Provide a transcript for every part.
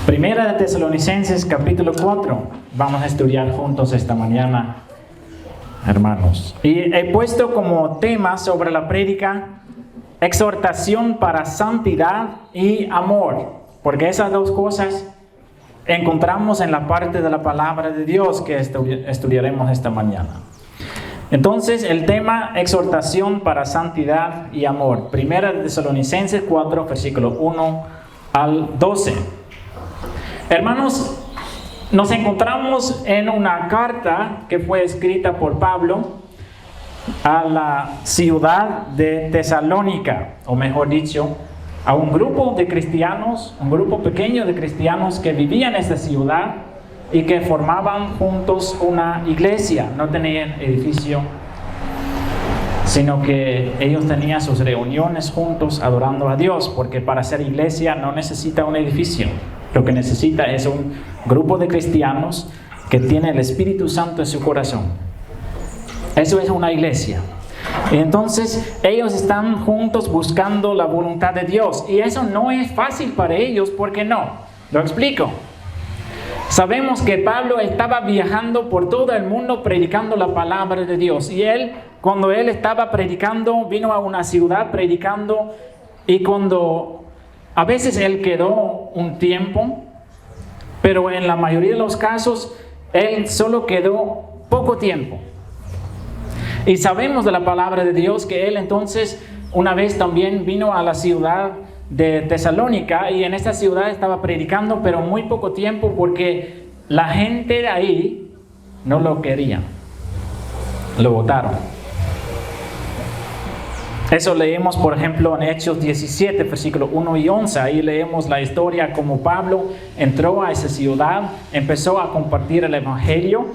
Primera de Tesalonicenses capítulo 4. Vamos a estudiar juntos esta mañana, hermanos. Y he puesto como tema sobre la prédica exhortación para santidad y amor, porque esas dos cosas encontramos en la parte de la palabra de Dios que estudiaremos esta mañana. Entonces, el tema exhortación para santidad y amor. Primera de Tesalonicenses 4, versículo 1 al 12. Hermanos, nos encontramos en una carta que fue escrita por Pablo a la ciudad de Tesalónica, o mejor dicho, a un grupo de cristianos, un grupo pequeño de cristianos que vivían en esta ciudad y que formaban juntos una iglesia. No tenían edificio, sino que ellos tenían sus reuniones juntos adorando a Dios, porque para ser iglesia no necesita un edificio. Lo que necesita es un grupo de cristianos que tiene el Espíritu Santo en su corazón. Eso es una iglesia. Y entonces ellos están juntos buscando la voluntad de Dios. Y eso no es fácil para ellos, ¿por qué no? Lo explico. Sabemos que Pablo estaba viajando por todo el mundo predicando la palabra de Dios. Y cuando él estaba predicando, vino a una ciudad predicando. Y a veces él quedó un tiempo, pero en la mayoría de los casos, él solo quedó poco tiempo. Y sabemos de la palabra de Dios que él entonces una vez también vino a la ciudad de Tesalónica y en esta ciudad estaba predicando, pero muy poco tiempo porque la gente de ahí no lo quería. Lo votaron. Eso leemos, por ejemplo, en Hechos 17, versículos 1 y 11. Ahí leemos la historia como Pablo entró a esa ciudad, empezó a compartir el evangelio.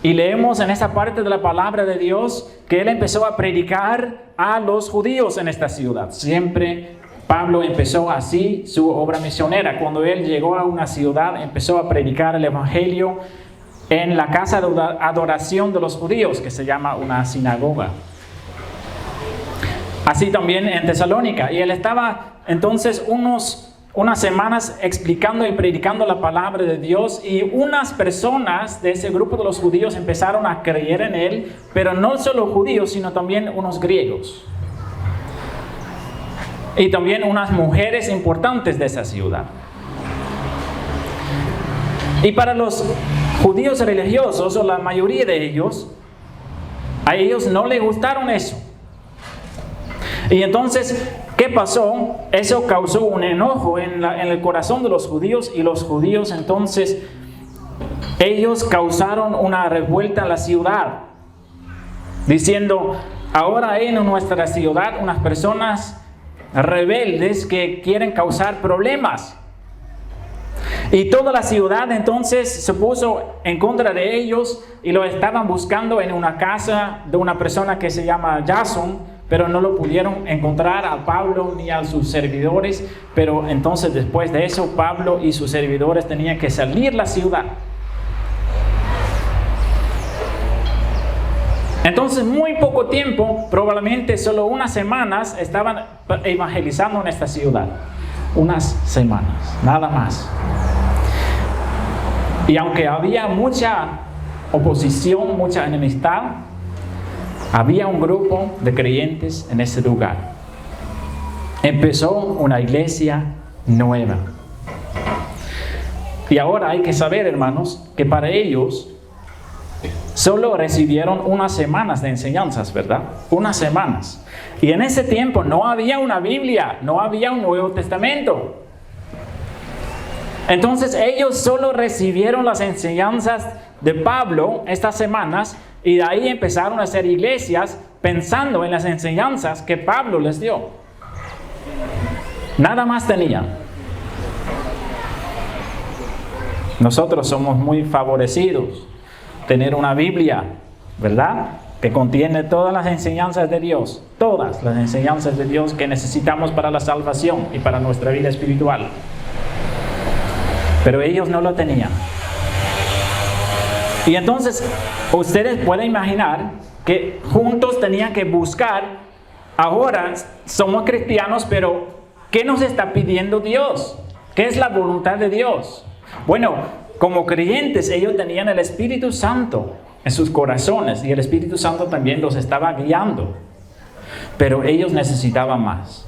Y leemos en esa parte de la palabra de Dios que él empezó a predicar a los judíos en esta ciudad. Siempre Pablo empezó así su obra misionera. Cuando él llegó a una ciudad, empezó a predicar el evangelio en la casa de adoración de los judíos, que se llama una sinagoga. Así también en Tesalónica. Y él estaba entonces unas semanas explicando y predicando la palabra de Dios, y unas personas de ese grupo de los judíos empezaron a creer en él, pero no solo judíos, sino también unos griegos. Y también unas mujeres importantes de esa ciudad. Y para los judíos religiosos, o la mayoría de ellos, a ellos no les gustaron eso. Y entonces, ¿qué pasó? Eso causó un enojo en el corazón de los judíos, y los judíos entonces, ellos causaron una revuelta en la ciudad, diciendo, ahora hay en nuestra ciudad unas personas rebeldes que quieren causar problemas. Y toda la ciudad entonces se puso en contra de ellos y lo estaban buscando en una casa de una persona que se llama Jason, pero no lo pudieron encontrar a Pablo ni a sus servidores. Pero entonces después de eso, Pablo y sus servidores tenían que salir de la ciudad. Entonces, muy poco tiempo, probablemente solo unas semanas, estaban evangelizando en esta ciudad. Unas semanas, nada más. Y aunque había mucha oposición, mucha enemistad, había un grupo de creyentes en ese lugar. Empezó una iglesia nueva. Y ahora hay que saber, hermanos, que para ellos solo recibieron unas semanas de enseñanzas, ¿verdad? Unas semanas. Y en ese tiempo no había una Biblia, no había un Nuevo Testamento. Entonces ellos solo recibieron las enseñanzas de Pablo estas semanas, y de ahí empezaron a hacer iglesias pensando en las enseñanzas que Pablo les dio. Nada más tenían. Nosotros somos muy favorecidos tener una Biblia, ¿verdad? Que contiene todas las enseñanzas de Dios. Todas las enseñanzas de Dios que necesitamos para la salvación y para nuestra vida espiritual. Pero ellos no lo tenían. Y entonces, ustedes pueden imaginar que juntos tenían que buscar. Ahora somos cristianos, pero ¿qué nos está pidiendo Dios? ¿Qué es la voluntad de Dios? Bueno, como creyentes, ellos tenían el Espíritu Santo en sus corazones y el Espíritu Santo también los estaba guiando. Pero ellos necesitaban más.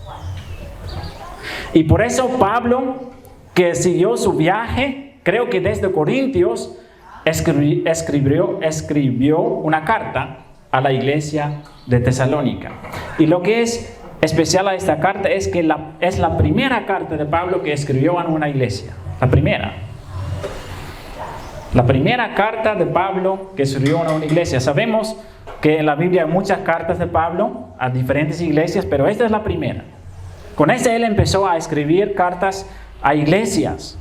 Y por eso Pablo, que siguió su viaje, creo que desde Corintios, escribió una carta a la iglesia de Tesalónica. Y lo que es especial a esta carta es que es la primera carta de Pablo que escribió en una iglesia. La primera carta de Pablo que escribió en una iglesia. Sabemos que en la Biblia hay muchas cartas de Pablo a diferentes iglesias, pero esta es la primera. Con esta él empezó a escribir cartas a iglesias.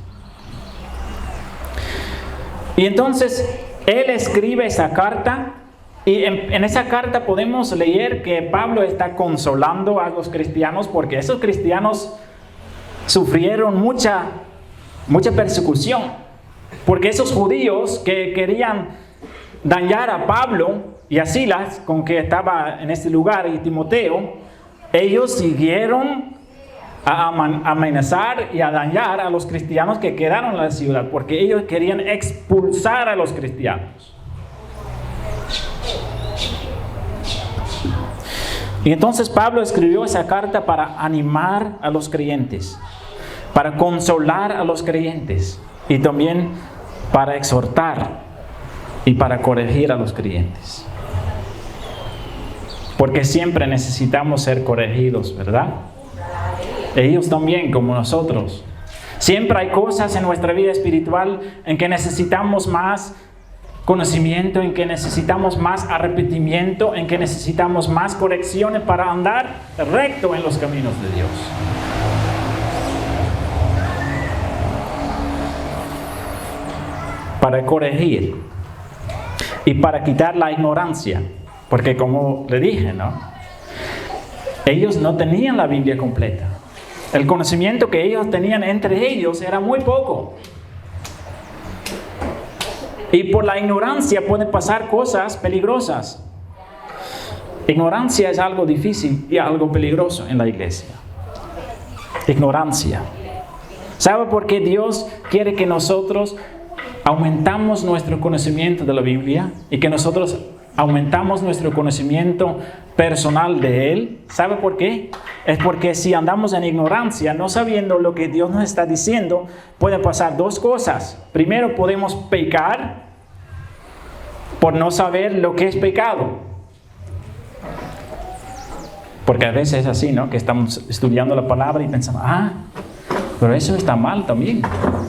Y entonces él escribe esa carta y en esa carta podemos leer que Pablo está consolando a los cristianos porque esos cristianos sufrieron mucha persecución. Porque esos judíos que querían dañar a Pablo y a Silas, con que estaba en este lugar, y Timoteo, ellos siguieron a amenazar y a dañar a los cristianos que quedaron en la ciudad, porque ellos querían expulsar a los cristianos. Y entonces Pablo escribió esa carta para animar a los creyentes, para consolar a los creyentes y también para exhortar y para corregir a los creyentes. Porque siempre necesitamos ser corregidos, ¿verdad? Ellos también, como nosotros. Siempre hay cosas en nuestra vida espiritual en que necesitamos más conocimiento, en que necesitamos más arrepentimiento, en que necesitamos más correcciones para andar recto en los caminos de Dios. Para corregir y para quitar la ignorancia, porque como le dije, ¿no? Ellos no tenían la Biblia completa. El conocimiento que ellos tenían entre ellos era muy poco. Y por la ignorancia pueden pasar cosas peligrosas. Ignorancia es algo difícil y algo peligroso en la iglesia. Ignorancia. ¿Sabe por qué Dios quiere que nosotros aumentamos nuestro conocimiento de la Biblia y que nosotros aumentamos nuestro conocimiento personal de Él? ¿Sabe por qué? Es porque si andamos en ignorancia, no sabiendo lo que Dios nos está diciendo, pueden pasar dos cosas. Primero, podemos pecar por no saber lo que es pecado. Porque a veces es así, ¿no? Que estamos estudiando la palabra y pensamos, pero eso está mal también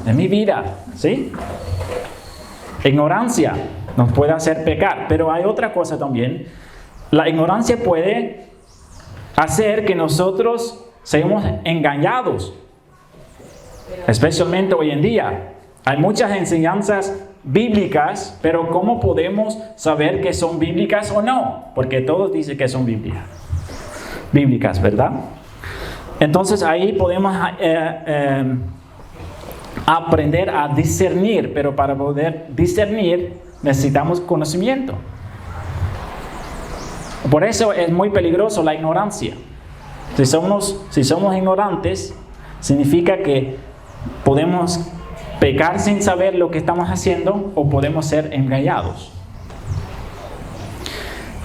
en mi vida, ¿sí? Ignorancia nos puede hacer pecar, pero hay otra cosa también. La ignorancia puede hacer que nosotros seamos engañados, especialmente hoy en día. Hay muchas enseñanzas bíblicas, pero ¿cómo podemos saber que son bíblicas o no? Porque todos dicen que son bíblicas, ¿verdad? Entonces ahí podemos aprender a discernir, pero para poder discernir necesitamos conocimiento. Por eso es muy peligroso la ignorancia. Si somos ignorantes, significa que podemos pecar sin saber lo que estamos haciendo o podemos ser engañados.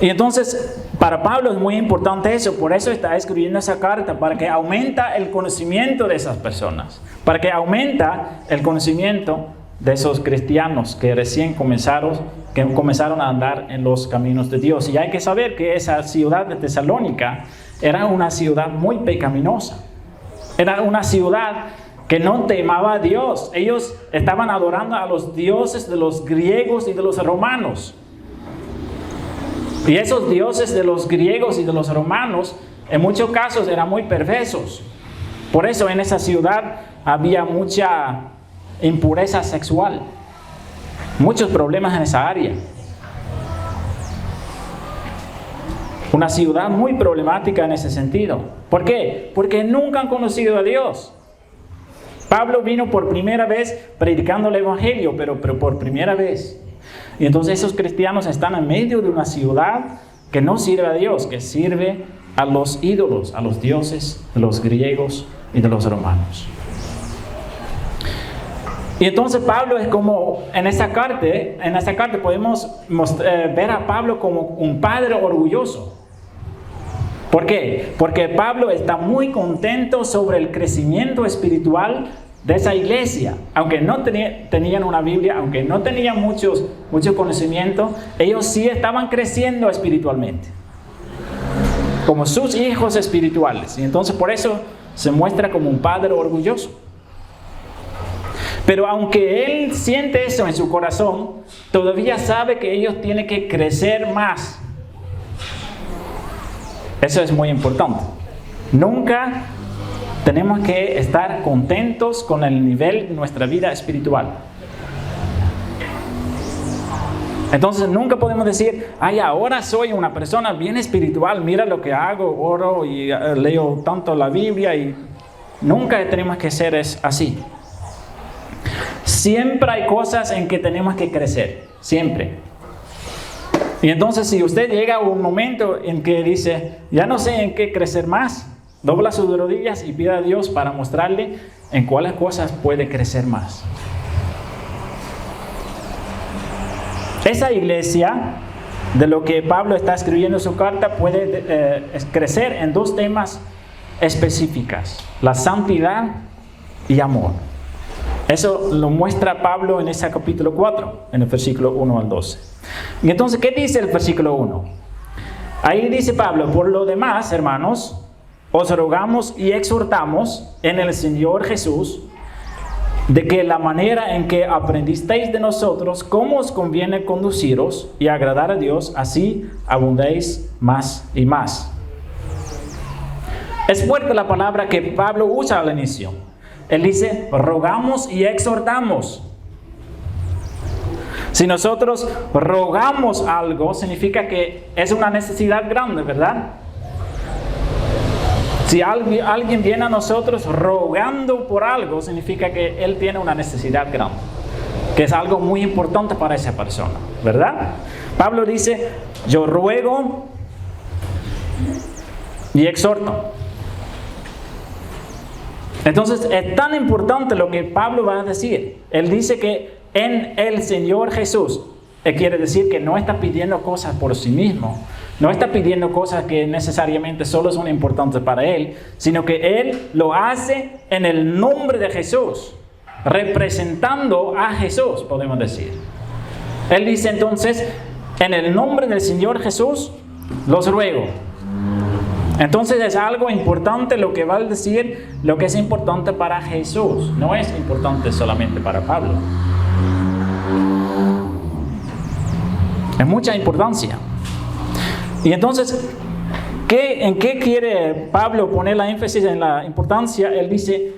Y entonces, para Pablo es muy importante eso, por eso está escribiendo esa carta, para que aumenta el conocimiento de esas personas, para que aumenta el conocimiento de esos cristianos que recién comenzaron a andar en los caminos de Dios. Y hay que saber que esa ciudad de Tesalónica era una ciudad muy pecaminosa. Era una ciudad que no temaba a Dios. Ellos estaban adorando a los dioses de los griegos y de los romanos. Y esos dioses de los griegos y de los romanos, en muchos casos, eran muy perversos. Por eso en esa ciudad había mucha impureza sexual, muchos problemas en esa área. Una ciudad muy problemática en ese sentido. ¿Por qué? Porque nunca han conocido a Dios. Pablo vino por primera vez predicando el Evangelio, pero por primera vez. Y entonces esos cristianos están en medio de una ciudad que no sirve a Dios, que sirve a los ídolos, a los dioses de los griegos y de los romanos. Y entonces Pablo es como, en esta carta podemos ver a Pablo como un padre orgulloso. ¿Por qué? Porque Pablo está muy contento sobre el crecimiento espiritual de esa iglesia. Aunque no tenían una Biblia, aunque no tenían mucho conocimiento, ellos sí estaban creciendo espiritualmente, como sus hijos espirituales. Y entonces por eso se muestra como un padre orgulloso. Pero aunque él siente eso en su corazón, todavía sabe que ellos tienen que crecer más. Eso es muy importante. Nunca tenemos que estar contentos con el nivel de nuestra vida espiritual. Entonces nunca podemos decir, ay, ahora soy una persona bien espiritual, mira lo que hago, oro y leo tanto la Biblia. Y nunca tenemos que ser así. Siempre hay cosas en que tenemos que crecer, siempre. Y entonces si usted llega a un momento en que dice, ya no sé en qué crecer más, dobla sus rodillas y pida a Dios para mostrarle en cuáles cosas puede crecer más. Esa iglesia, de lo que Pablo está escribiendo en su carta, puede crecer en dos temas específicos: la santidad y amor. Eso lo muestra Pablo en ese capítulo 4, en el versículo 1 al 12. Y entonces, ¿qué dice el versículo 1? Ahí dice Pablo, por lo demás, hermanos, os rogamos y exhortamos en el Señor Jesús, de que la manera en que aprendisteis de nosotros, cómo os conviene conduciros y agradar a Dios, así abundéis más y más. Es fuerte la palabra que Pablo usa al inicio. Él dice, rogamos y exhortamos. Si nosotros rogamos algo, significa que es una necesidad grande, ¿verdad? Si alguien viene a nosotros rogando por algo, significa que él tiene una necesidad grande, que es algo muy importante para esa persona, ¿verdad? Pablo dice, yo ruego y exhorto. Entonces es tan importante lo que Pablo va a decir. Él dice que en el Señor Jesús, él quiere decir que no está pidiendo cosas por sí mismo, no está pidiendo cosas que necesariamente solo son importantes para él, sino que él lo hace en el nombre de Jesús, representando a Jesús, podemos decir. Él dice entonces, en el nombre del Señor Jesús, los ruego. Entonces es algo importante lo que va a decir, lo que es importante para Jesús. No es importante solamente para Pablo. Es mucha importancia. Y entonces, ¿en qué quiere Pablo poner la énfasis en la importancia? Él dice,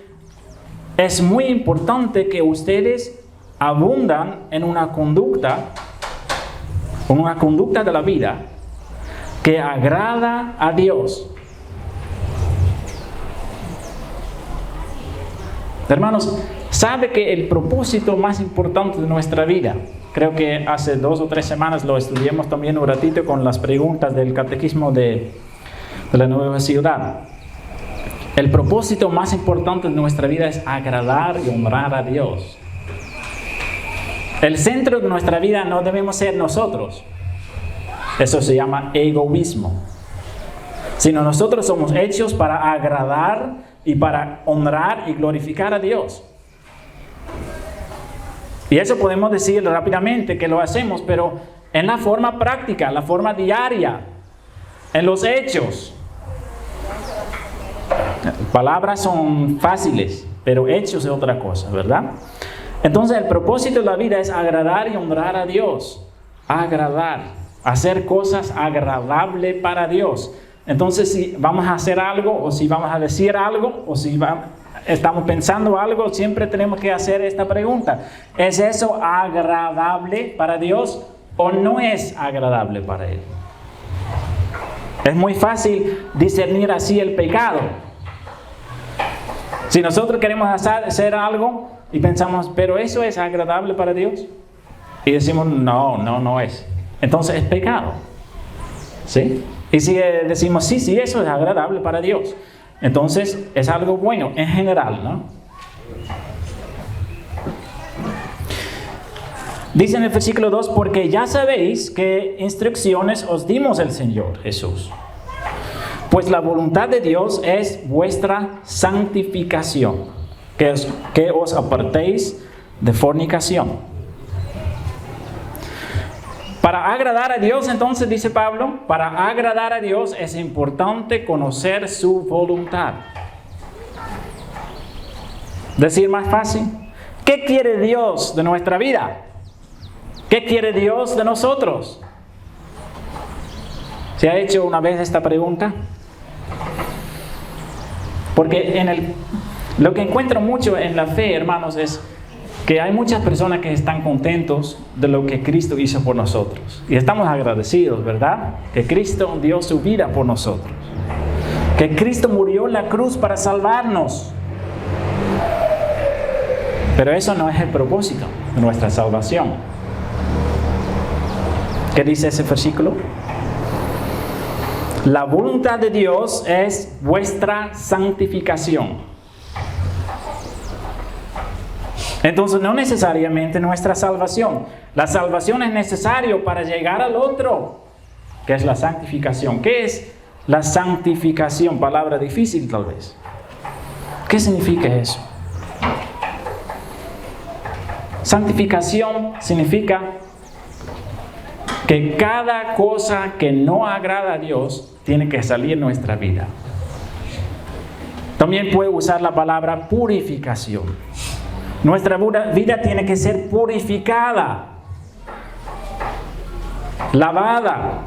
es muy importante que ustedes abundan en una conducta de la vida que agrada a Dios. Hermanos, ¿sabe que el propósito más importante de nuestra vida? Creo que hace 2 o 3 semanas lo estudiamos también un ratito con las preguntas del catequismo de la Nueva Ciudad. El propósito más importante de nuestra vida es agradar y honrar a Dios. El centro de nuestra vida no debemos ser nosotros. Eso se llama egoísmo. Sino nosotros somos hechos para agradar y para honrar y glorificar a Dios. Y eso podemos decir rápidamente que lo hacemos, pero en la forma práctica, la forma diaria, en los hechos. Palabras son fáciles, pero hechos es otra cosa, ¿verdad? Entonces el propósito de la vida es agradar y honrar a Dios. Agradar, hacer cosas agradables para Dios. Entonces si vamos a hacer algo, o si vamos a decir algo, o si estamos pensando algo, siempre tenemos que hacer esta pregunta. ¿Es eso agradable para Dios o no es agradable para Él? Es muy fácil discernir así el pecado. Si nosotros queremos hacer algo y pensamos, pero eso es agradable para Dios, y decimos, no es. Entonces es pecado. ¿Sí? Y si decimos, sí, eso es agradable para Dios, entonces es algo bueno en general, ¿no? Dice en el versículo 2, porque ya sabéis qué instrucciones os dimos el Señor Jesús. Pues la voluntad de Dios es vuestra santificación, que os apartéis de fornicación. Para agradar a Dios, entonces dice Pablo, para agradar a Dios es importante conocer su voluntad. Decir más fácil, ¿qué quiere Dios de nuestra vida? ¿Qué quiere Dios de nosotros? ¿Se ha hecho una vez esta pregunta? Porque lo que encuentro mucho en la fe, hermanos, es que hay muchas personas que están contentos de lo que Cristo hizo por nosotros. Y estamos agradecidos, ¿verdad? Que Cristo dio su vida por nosotros. Que Cristo murió en la cruz para salvarnos. Pero eso no es el propósito de nuestra salvación. ¿Qué dice ese versículo? La voluntad de Dios es vuestra santificación. Entonces no necesariamente nuestra salvación. La salvación es necesaria para llegar al otro, que es la santificación. ¿Qué es la santificación? Palabra difícil tal vez. ¿Qué significa eso? Santificación significa que cada cosa que no agrada a Dios tiene que salir de nuestra vida. También puede usar la palabra purificación. Nuestra vida tiene que ser purificada, lavada.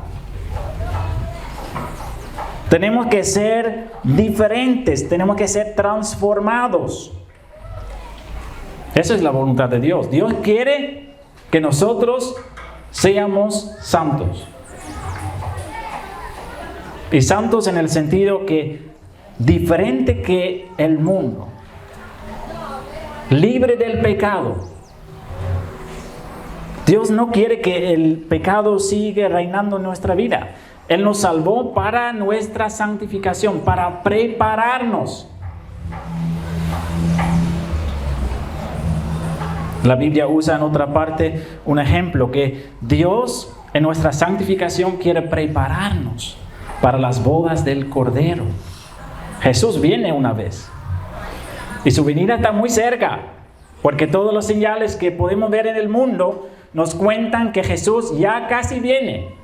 Tenemos que ser diferentes, tenemos que ser transformados. Esa es la voluntad de Dios. Dios quiere que nosotros seamos santos. Y santos en el sentido que diferente que el mundo. Libre del pecado. Dios no quiere que el pecado siga reinando en nuestra vida. Él nos salvó para nuestra santificación, para prepararnos. La Biblia usa en otra parte un ejemplo que Dios en nuestra santificación quiere prepararnos para las bodas del Cordero. Jesús viene una vez y su venida está muy cerca, porque todos los señales que podemos ver en el mundo nos cuentan que Jesús ya casi viene.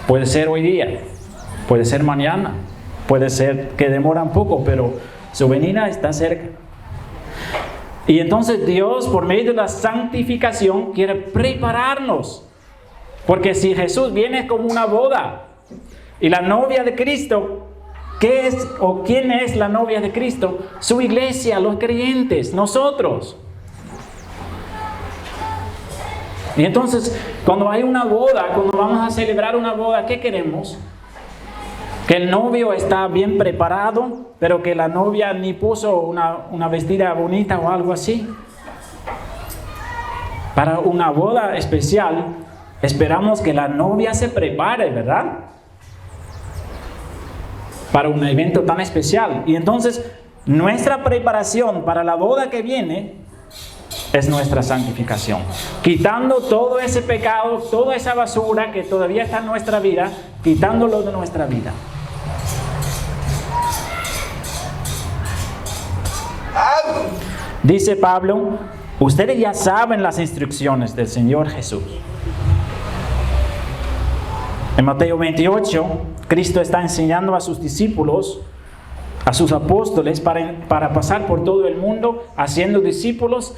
Puede ser hoy día, puede ser mañana, puede ser que demora un poco, pero su venida está cerca. Y entonces Dios, por medio de la santificación, quiere prepararnos. Porque si Jesús viene como una boda y la novia de Cristo, ¿qué es o quién es la novia de Cristo? Su iglesia, los creyentes, nosotros. Y entonces, cuando hay una boda, cuando vamos a celebrar una boda, ¿qué queremos? Que el novio está bien preparado, pero que la novia ni puso una vestida bonita o algo así. Para una boda especial, esperamos que la novia se prepare, ¿verdad? Para un evento tan especial. Y entonces, nuestra preparación para la boda que viene es nuestra santificación. Quitando todo ese pecado, toda esa basura que todavía está en nuestra vida, quitándolo de nuestra vida. Dice Pablo, ustedes ya saben las instrucciones del Señor Jesús. En Mateo 28, Cristo está enseñando a sus discípulos, a sus apóstoles, para pasar por todo el mundo, haciendo discípulos,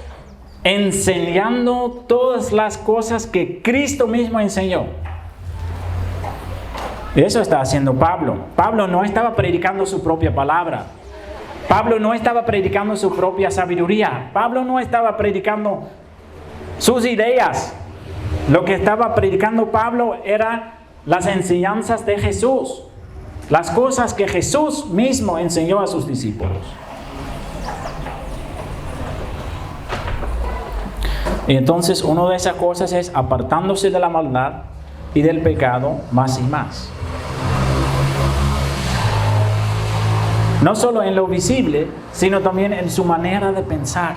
enseñando todas las cosas que Cristo mismo enseñó. Y eso está haciendo Pablo. Pablo no estaba predicando su propia palabra. Pablo no estaba predicando su propia sabiduría. Pablo no estaba predicando sus ideas. Lo que estaba predicando Pablo era las enseñanzas de Jesús. Las cosas que Jesús mismo enseñó a sus discípulos. Y entonces una de esas cosas es apartándose de la maldad y del pecado más y más. No solo en lo visible, sino también en su manera de pensar.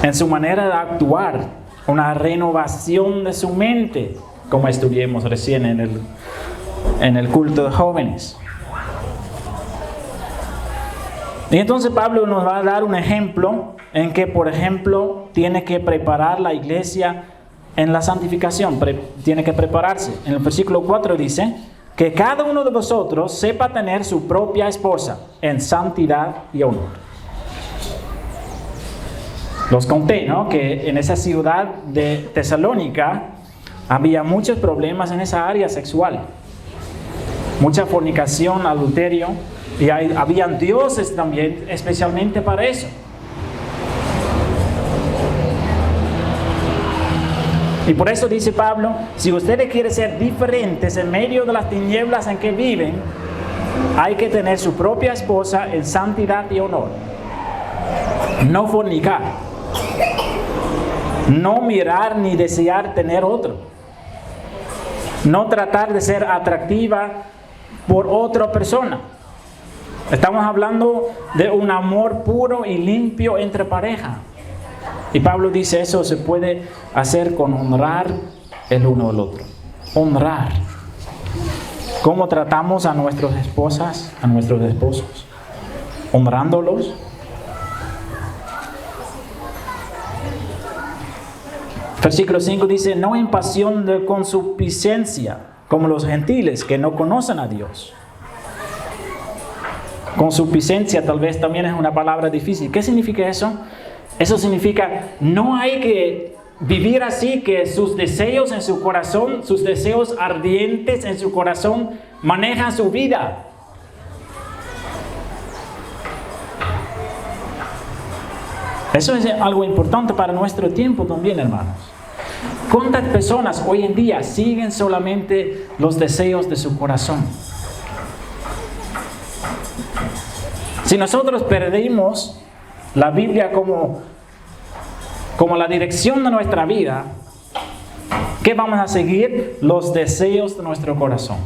en su manera de actuar, una renovación de su mente, como estudiamos recién en el culto de jóvenes. Y entonces Pablo nos va a dar un ejemplo en que, por ejemplo, tiene que preparar la iglesia en la santificación, tiene que prepararse. En el versículo 4 dice, que cada uno de vosotros sepa tener su propia esposa en santidad y honor. Los conté, ¿no? Que en esa ciudad de Tesalónica había muchos problemas en esa área sexual. Mucha fornicación, adulterio, y habían dioses también especialmente para eso. Y por eso dice Pablo, si ustedes quieren ser diferentes en medio de las tinieblas en que viven, hay que tener su propia esposa en santidad y honor. No fornicar. No mirar ni desear tener otro. No tratar de ser atractiva por otra persona. Estamos hablando de un amor puro y limpio entre pareja. Y Pablo dice eso se puede hacer con honrar el uno al otro. Honrar. ¿Cómo tratamos a nuestras esposas, a nuestros esposos? Honrándolos. Versículo 5 dice, no en pasión de concupiscencia, como los gentiles que no conocen a Dios. Concupiscencia tal vez también es una palabra difícil. ¿Qué significa eso? Eso significa, no hay que vivir así que sus deseos en su corazón, sus deseos ardientes en su corazón manejan su vida. Eso es algo importante para nuestro tiempo también, hermanos. ¿Cuántas personas hoy en día siguen solamente los deseos de su corazón? Si nosotros perdimos la Biblia como la dirección de nuestra vida, ¿qué vamos a seguir? Los deseos de nuestro corazón.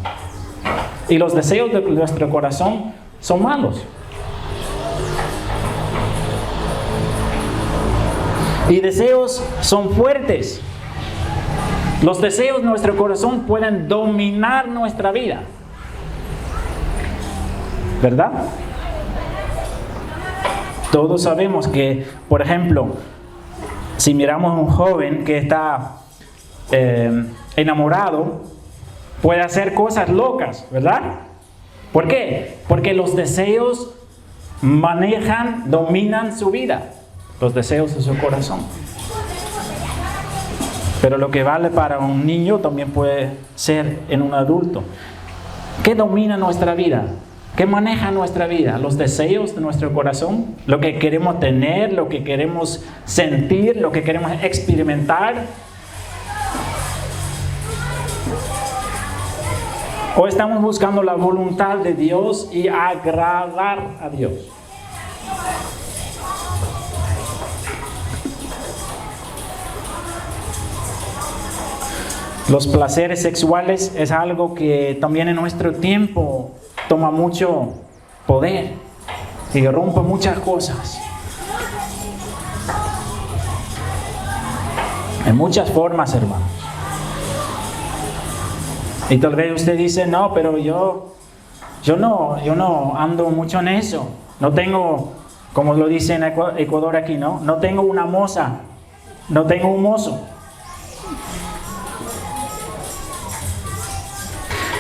Y los deseos de nuestro corazón son malos. Y deseos son fuertes. Los deseos de nuestro corazón pueden dominar nuestra vida. ¿Verdad? Todos sabemos que, por ejemplo, si miramos a un joven que está enamorado, puede hacer cosas locas, ¿verdad? ¿Por qué? Porque los deseos dominan su vida, los deseos de su corazón. Pero lo que vale para un niño también puede ser en un adulto. ¿Qué domina nuestra vida? ¿Qué maneja nuestra vida? Los deseos de nuestro corazón, lo que queremos tener, lo que queremos sentir, lo que queremos experimentar. ¿O estamos buscando la voluntad de Dios y agradar a Dios? Los placeres sexuales es algo que también en nuestro tiempo toma mucho poder y rompe muchas cosas. En muchas formas, hermanos. Y tal vez usted dice, no, pero yo no ando mucho en eso. No tengo, como lo dice en Ecuador aquí, ¿no? No tengo una moza, no tengo un mozo.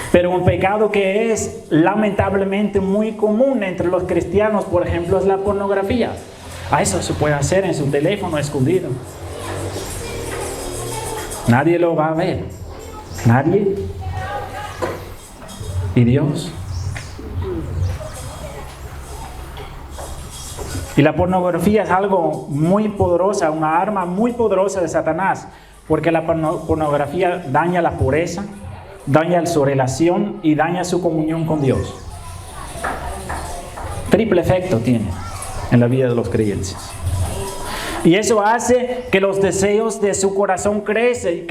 Pero un pecado que es lamentablemente muy común entre los cristianos, por ejemplo, es la pornografía. Eso se puede hacer en su teléfono escondido. Nadie lo va a ver. Nadie. ¿Y Dios? Y la pornografía es algo muy poderosa, una arma muy poderosa de Satanás, porque la pornografía daña la pureza, daña su relación y daña su comunión con Dios. Triple efecto tiene en la vida de los creyentes. Y eso hace que los deseos de su corazón crece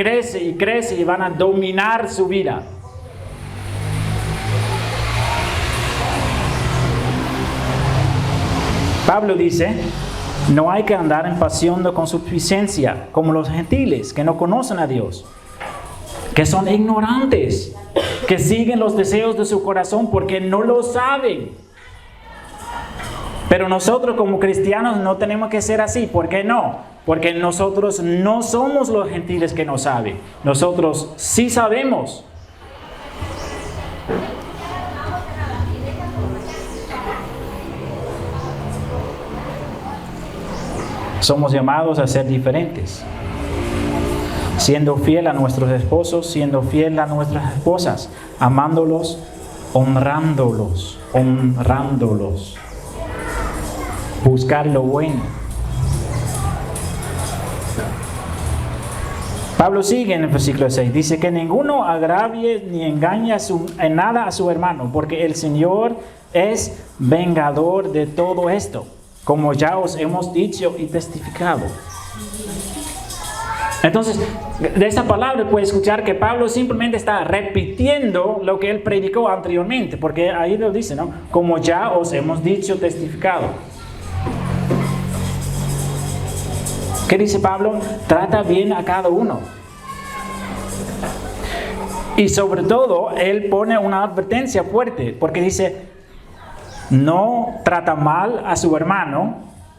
y van a dominar su vida. Pablo dice No hay que andar en pasión de consuficiencia como los gentiles que no conocen a Dios, que son ignorantes, que siguen los deseos de su corazón porque no lo saben. Pero nosotros como cristianos no tenemos que ser así. ¿Por qué no? Porque nosotros no somos los gentiles que no saben. Nosotros sí sabemos. Somos llamados a ser diferentes. Siendo fiel a nuestros esposos, siendo fiel a nuestras esposas, amándolos, honrándolos. Buscar lo bueno. Pablo sigue en el versículo 6, dice que ninguno agravie ni engañe en nada a su hermano, porque el Señor es vengador de todo esto, como ya os hemos dicho y testificado. Entonces, de esta palabra puede escuchar que Pablo simplemente está repitiendo lo que él predicó anteriormente, porque ahí lo dice, ¿no? Como ya os hemos dicho, testificado. ¿Qué dice Pablo? Trata bien a cada uno. Y sobre todo, él pone una advertencia fuerte, porque dice, no trata mal a su hermano,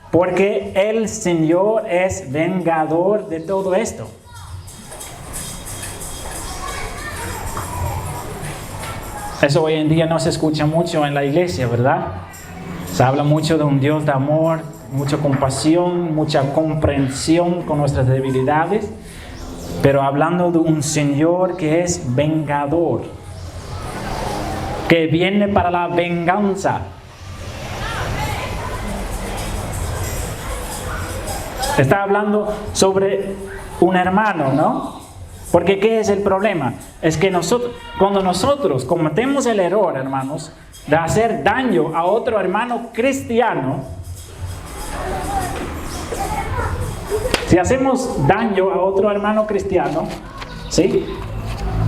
porque el Señor es vengador de todo esto. Eso hoy en día no se escucha mucho en la iglesia, ¿verdad? Se habla mucho de un Dios de amor, mucha compasión, mucha comprensión con nuestras debilidades, pero hablando de un Señor que es vengador, que viene para la venganza. Está hablando sobre un hermano, ¿no? Porque ¿qué es el problema? Es que cuando nosotros cometemos el error, hermanos, de hacer daño a otro hermano cristiano, si hacemos daño a otro hermano cristiano, ¿sí?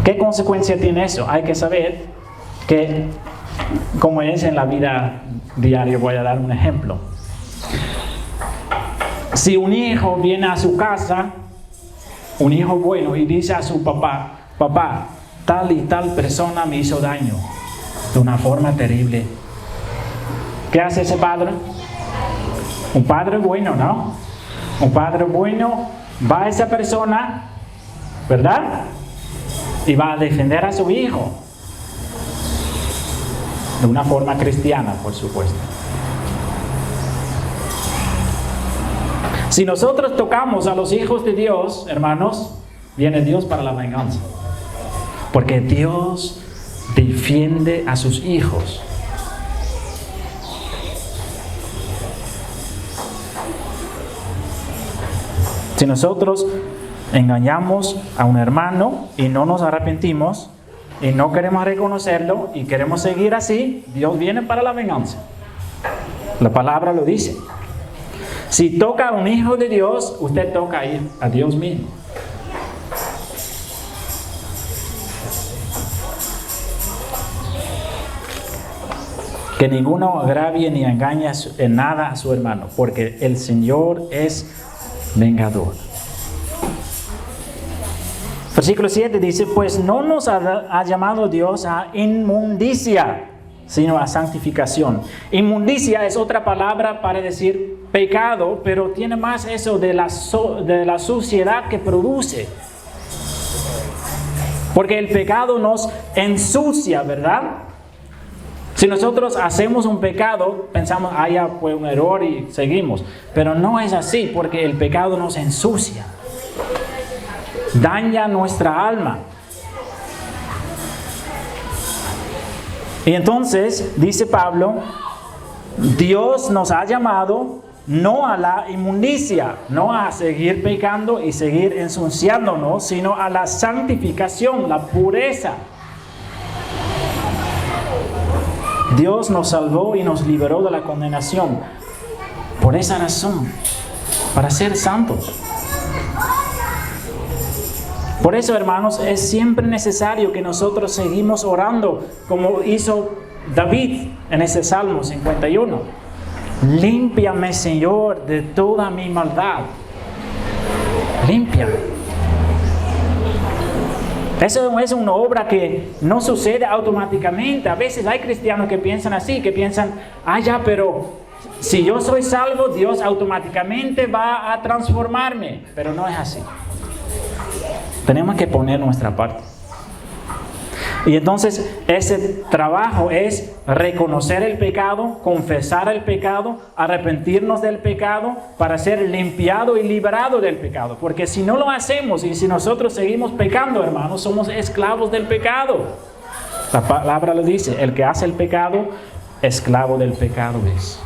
¿Qué consecuencia tiene eso? Hay que saber que, como es en la vida diaria, voy a dar un ejemplo. Si un hijo viene a su casa, un hijo bueno, y dice a su papá, papá, tal y tal persona me hizo daño de una forma terrible. ¿Qué hace ese padre? Un padre bueno, ¿no? Un padre bueno va a esa persona, ¿verdad? Y va a defender a su hijo. De una forma cristiana, por supuesto. Si nosotros tocamos a los hijos de Dios, hermanos, viene Dios para la venganza. Porque Dios defiende a sus hijos. Si nosotros engañamos a un hermano y no nos arrepentimos y no queremos reconocerlo y queremos seguir así, Dios viene para la venganza. La palabra lo dice. Si toca a un hijo de Dios, usted toca a Dios mismo. Que ninguno agravie ni engañe en nada a su hermano, porque el Señor es vengador. Versículo 7 dice, pues no nos ha llamado Dios a inmundicia, sino a santificación. Inmundicia es otra palabra para decir pecado, pero tiene más eso de la suciedad que produce. Porque el pecado nos ensucia, ¿verdad? Si nosotros hacemos un pecado, pensamos, ya fue un error y seguimos. Pero no es así, porque el pecado nos ensucia. Daña nuestra alma. Y entonces, dice Pablo, Dios nos ha llamado no a la inmundicia, no a seguir pecando y seguir ensuciándonos, sino a la santificación, la pureza. Dios nos salvó y nos liberó de la condenación. Por esa razón, para ser santos. Por eso, hermanos, es siempre necesario que nosotros seguimos orando, como hizo David en ese Salmo 51. límpiame, Señor, de toda mi maldad. Límpiame. Eso es una obra que no sucede automáticamente. A veces hay cristianos que piensan así, que piensan, pero si yo soy salvo, Dios automáticamente va a transformarme. Pero no es así. Tenemos que poner nuestra parte. Y entonces ese trabajo es reconocer el pecado, confesar el pecado, arrepentirnos del pecado para ser limpiado y liberado del pecado. Porque si no lo hacemos y si nosotros seguimos pecando, hermanos, somos esclavos del pecado. La palabra lo dice, el que hace el pecado, esclavo del pecado es.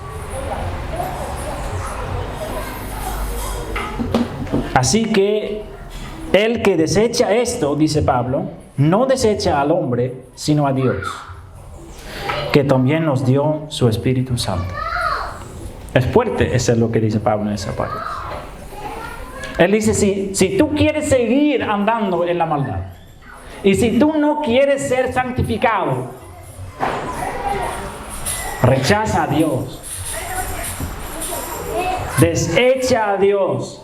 Así que el que desecha esto, dice Pablo, no desecha al hombre, sino a Dios, que también nos dio su Espíritu Santo. Es fuerte, eso es lo que dice Pablo en esa parte. Él dice, si tú quieres seguir andando en la maldad, y si tú no quieres ser santificado, rechaza a Dios, desecha a Dios.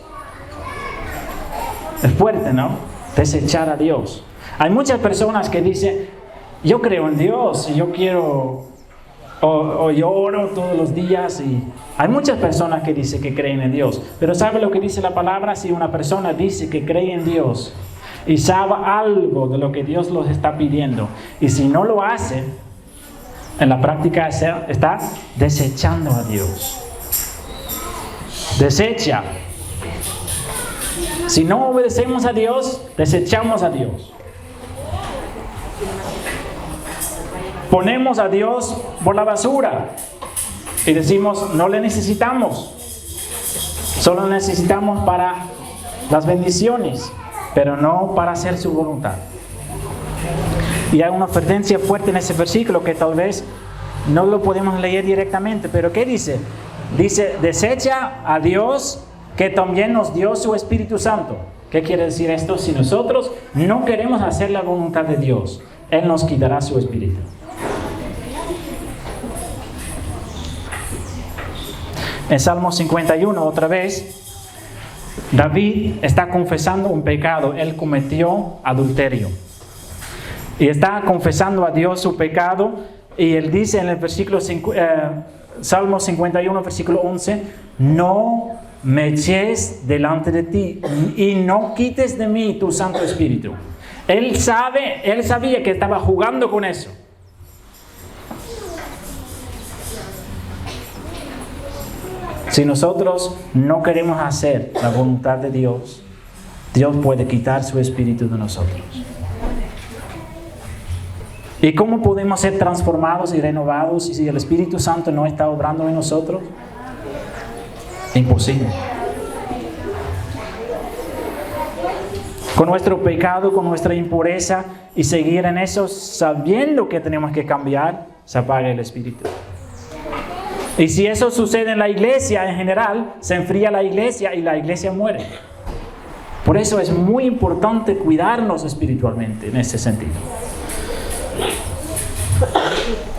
Es fuerte, ¿no? Desechar a Dios. Hay muchas personas que dicen, yo creo en Dios y yo quiero, o yo oro todos los días. Y hay muchas personas que dicen que creen en Dios. Pero ¿sabe lo que dice la palabra? Si una persona dice que cree en Dios y sabe algo de lo que Dios los está pidiendo, y si no lo hace, en la práctica está desechando a Dios. Desecha. Si no obedecemos a Dios, desechamos a Dios. Ponemos a Dios por la basura y decimos, no le necesitamos. Solo necesitamos para las bendiciones, pero no para hacer su voluntad. Y hay una advertencia fuerte en ese versículo que tal vez no lo podemos leer directamente, pero ¿qué dice? Dice, desecha a Dios que también nos dio su Espíritu Santo. ¿Qué quiere decir esto? Si nosotros no queremos hacer la voluntad de Dios, Él nos quitará su Espíritu. En Salmo 51, otra vez, David está confesando un pecado. Él cometió adulterio. Y está confesando a Dios su pecado. Y él dice en el versículo Salmo 51, versículo 11, no me eches delante de ti y no quites de mí tu Santo Espíritu. Él sabía que estaba jugando con eso. Si nosotros no queremos hacer la voluntad de Dios, Dios puede quitar su Espíritu de nosotros. ¿Y cómo podemos ser transformados y renovados si el Espíritu Santo no está obrando en nosotros? Imposible. Con nuestro pecado, con nuestra impureza y seguir en eso sabiendo que tenemos que cambiar, se apaga el Espíritu. Y si eso sucede en la iglesia en general, se enfría la iglesia y la iglesia muere. Por eso es muy importante cuidarnos espiritualmente en ese sentido.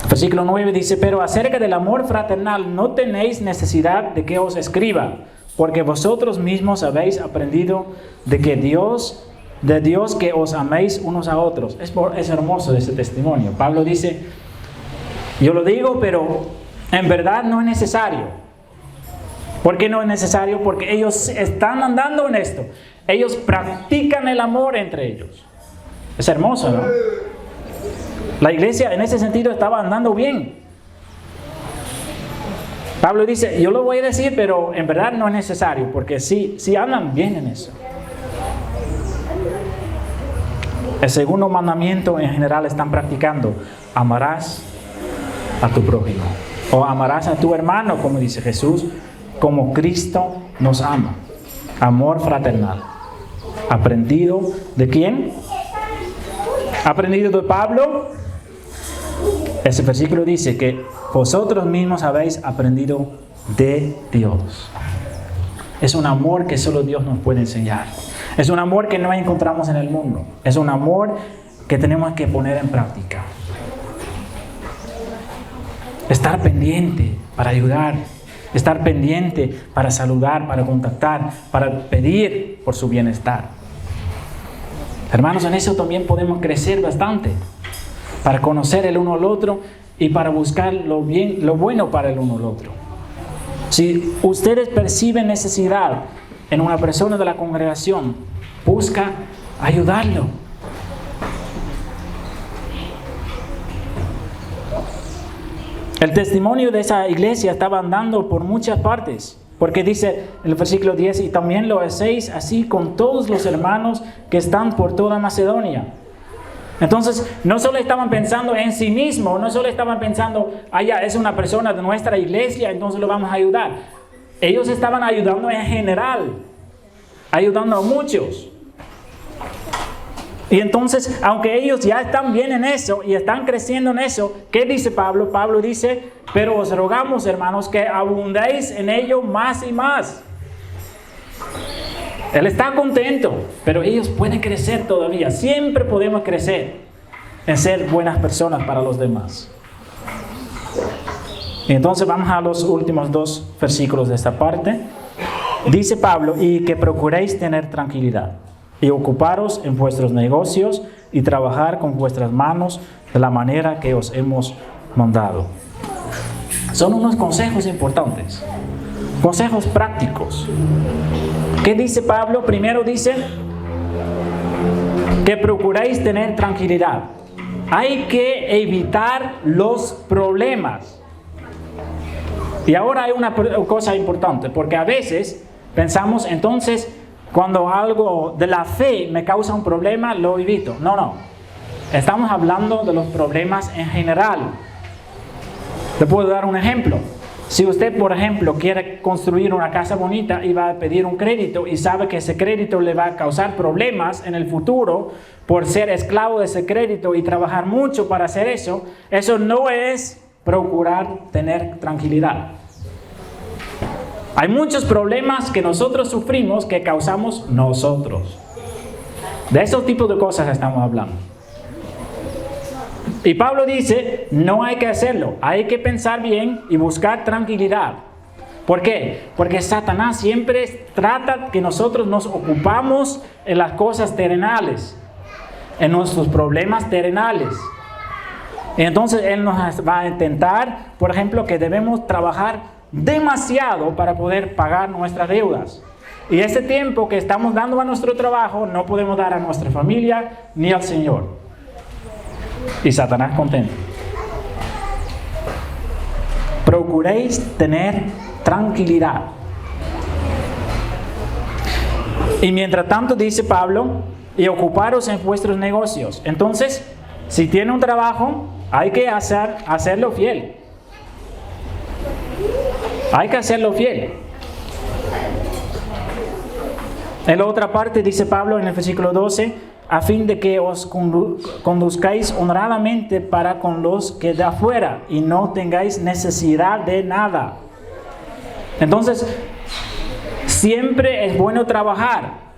Versículo 9 dice, pero acerca del amor fraternal no tenéis necesidad de que os escriba, porque vosotros mismos habéis aprendido de Dios que os améis unos a otros. Es hermoso ese testimonio. Pablo dice, yo lo digo, pero en verdad no es necesario. ¿Por qué no es necesario? Porque ellos están andando en esto. Ellos practican el amor entre ellos. Es hermoso, ¿no? La iglesia en ese sentido estaba andando bien. Pablo dice, yo lo voy a decir, pero en verdad no es necesario, porque sí andan bien en eso. El segundo mandamiento en general están practicando, amarás a tu prójimo, o amarás a tu hermano, como dice Jesús, como Cristo nos ama. Amor fraternal. ¿Aprendido de quién? ¿Aprendido de Pablo? Ese versículo dice que vosotros mismos habéis aprendido de Dios. Es un amor que solo Dios nos puede enseñar. Es un amor que no encontramos en el mundo. Es un amor que tenemos que poner en práctica. Estar pendiente para ayudar. estar pendiente para saludar, para contactar, para pedir por su bienestar. Hermanos, en eso también podemos crecer bastante, para conocer el uno al otro y para buscar lo bueno para el uno al otro. Si ustedes perciben necesidad en una persona de la congregación, busca ayudarlo. El testimonio de esa iglesia estaba andando por muchas partes, porque dice en el versículo 10, y también lo hacéis así con todos los hermanos que están por toda Macedonia. Entonces, no solo estaban pensando en sí mismos, no solo estaban pensando, ya es una persona de nuestra iglesia, entonces lo vamos a ayudar. Ellos estaban ayudando en general, ayudando a muchos. Y entonces, aunque ellos ya están bien en eso y están creciendo en eso, ¿qué dice Pablo? Pablo dice, pero os rogamos, hermanos, que abundéis en ello más y más. Él está contento, pero ellos pueden crecer todavía. Siempre podemos crecer en ser buenas personas para los demás. Y entonces vamos a los últimos 2 versículos de esta parte. Dice Pablo, y que procuréis tener tranquilidad y ocuparos en vuestros negocios y trabajar con vuestras manos de la manera que os hemos mandado. Son unos consejos importantes, consejos prácticos. ¿Qué dice Pablo? Primero dice que procuréis tener tranquilidad. Hay que evitar los problemas. Y ahora hay una cosa importante, porque a veces pensamos, entonces, cuando algo de la fe me causa un problema, lo evito. No. Estamos hablando de los problemas en general. Le puedo dar un ejemplo. Si usted, por ejemplo, quiere construir una casa bonita y va a pedir un crédito y sabe que ese crédito le va a causar problemas en el futuro por ser esclavo de ese crédito y trabajar mucho para hacer eso, eso no es procurar tener tranquilidad. Hay muchos problemas que nosotros sufrimos que causamos nosotros. De esos tipos de cosas estamos hablando. Y Pablo dice, no hay que hacerlo. Hay que pensar bien y buscar tranquilidad. ¿Por qué? Porque Satanás siempre trata que nosotros nos ocupamos en las cosas terrenales, en nuestros problemas terrenales. Y entonces él nos va a intentar, por ejemplo, que debemos trabajar demasiado para poder pagar nuestras deudas. Y ese tiempo que estamos dando a nuestro trabajo no podemos dar a nuestra familia ni al Señor. Y Satanás contento. Procuréis tener tranquilidad. Y mientras tanto dice Pablo, y ocuparos en vuestros negocios. Entonces, si tiene un trabajo, hay que hacerlo fiel. Hay que hacerlo fiel. En la otra parte dice Pablo en el versículo 12, a fin de que os conduzcáis honradamente para con los que de afuera y no tengáis necesidad de nada. Entonces, siempre es bueno trabajar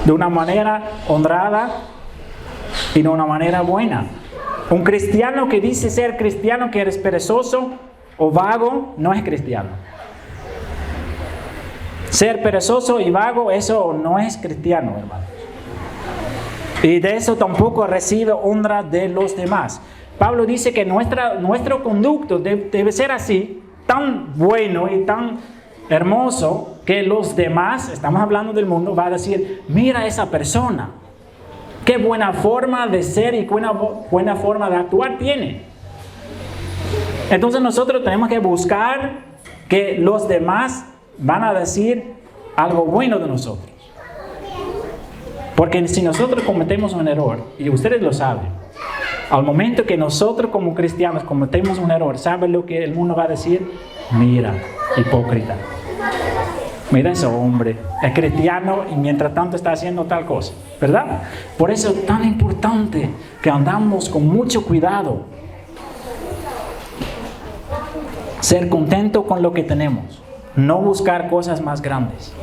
de una manera honrada y de una manera buena. Un cristiano que dice ser cristiano, que eres perezoso o vago, no es cristiano. Ser perezoso y vago, eso no es cristiano, hermano. Y de eso tampoco recibe honra de los demás. Pablo dice que nuestro conducto debe ser así, tan bueno y tan hermoso, que los demás, estamos hablando del mundo, va a decir, mira esa persona, qué buena forma de ser y buena forma de actuar tiene. Entonces nosotros tenemos que buscar que los demás van a decir algo bueno de nosotros. Porque si nosotros cometemos un error, y ustedes lo saben, al momento que nosotros como cristianos cometemos un error, ¿saben lo que el mundo va a decir? Mira, hipócrita. Mira ese hombre, es cristiano y mientras tanto está haciendo tal cosa, ¿verdad? Por eso es tan importante que andamos con mucho cuidado. Ser contento con lo que tenemos, no buscar cosas más grandes.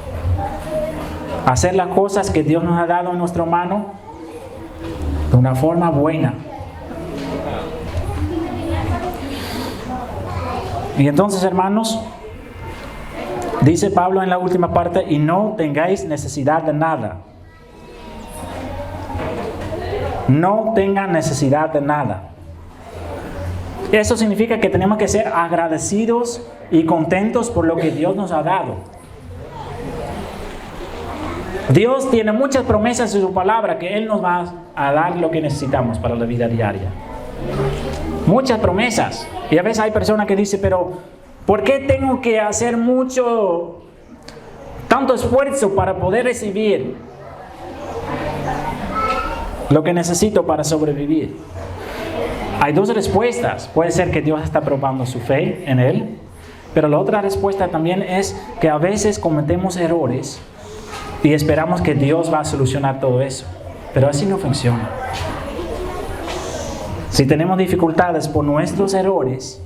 Hacer las cosas que Dios nos ha dado en nuestra mano de una forma buena. Y entonces, hermanos, dice Pablo en la última parte, y no tengáis necesidad de nada. No tengan necesidad de nada. Eso significa que tenemos que ser agradecidos y contentos por lo que Dios nos ha dado. Dios tiene muchas promesas en su palabra que Él nos va a dar lo que necesitamos para la vida diaria. Muchas promesas. Y a veces hay personas que dicen, pero ¿por qué tengo que hacer tanto esfuerzo para poder recibir lo que necesito para sobrevivir? Hay dos respuestas. Puede ser que Dios está probando su fe en Él, pero la otra respuesta también es que a veces cometemos errores y esperamos que Dios va a solucionar todo eso. Pero así no funciona. Si tenemos dificultades por nuestros errores,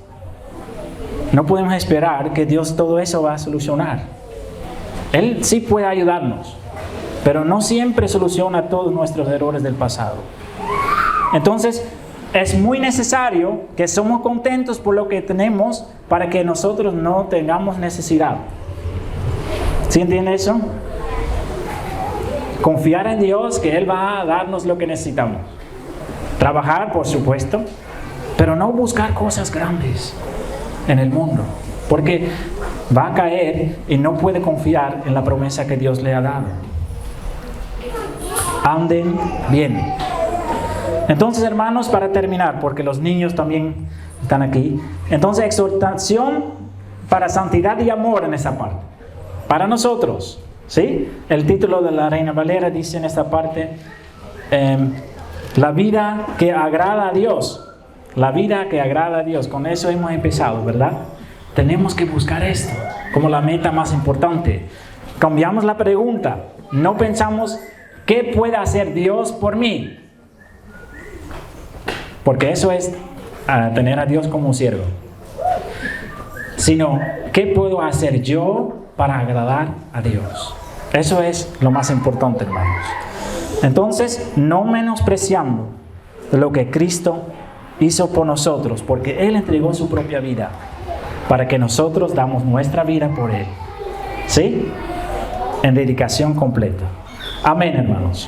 no podemos esperar que Dios todo eso va a solucionar. Él sí puede ayudarnos, pero no siempre soluciona todos nuestros errores del pasado. Entonces, es muy necesario que somos contentos por lo que tenemos para que nosotros no tengamos necesidad. ¿Sí entienden eso? Confiar en Dios que Él va a darnos lo que necesitamos. Trabajar, por supuesto, pero no buscar cosas grandes en el mundo, porque va a caer y no puede confiar en la promesa que Dios le ha dado. Anden bien. Entonces, hermanos, para terminar, porque los niños también están aquí, entonces exhortación para santidad y amor en esa parte, para nosotros, ¿sí? El título de la Reina Valera dice en esta parte, la vida que agrada a Dios. La vida que agrada a Dios. Con eso hemos empezado, ¿verdad? Tenemos que buscar esto como la meta más importante. Cambiamos la pregunta. No pensamos, ¿qué puede hacer Dios por mí? Porque eso es tener a Dios como un siervo. Sino, ¿qué puedo hacer yo para agradar a Dios? Eso es lo más importante, hermanos. Entonces, no menospreciando lo que Cristo hizo por nosotros, porque Él entregó su propia vida para que nosotros damos nuestra vida por Él. ¿Sí? En dedicación completa. Amén, hermanos.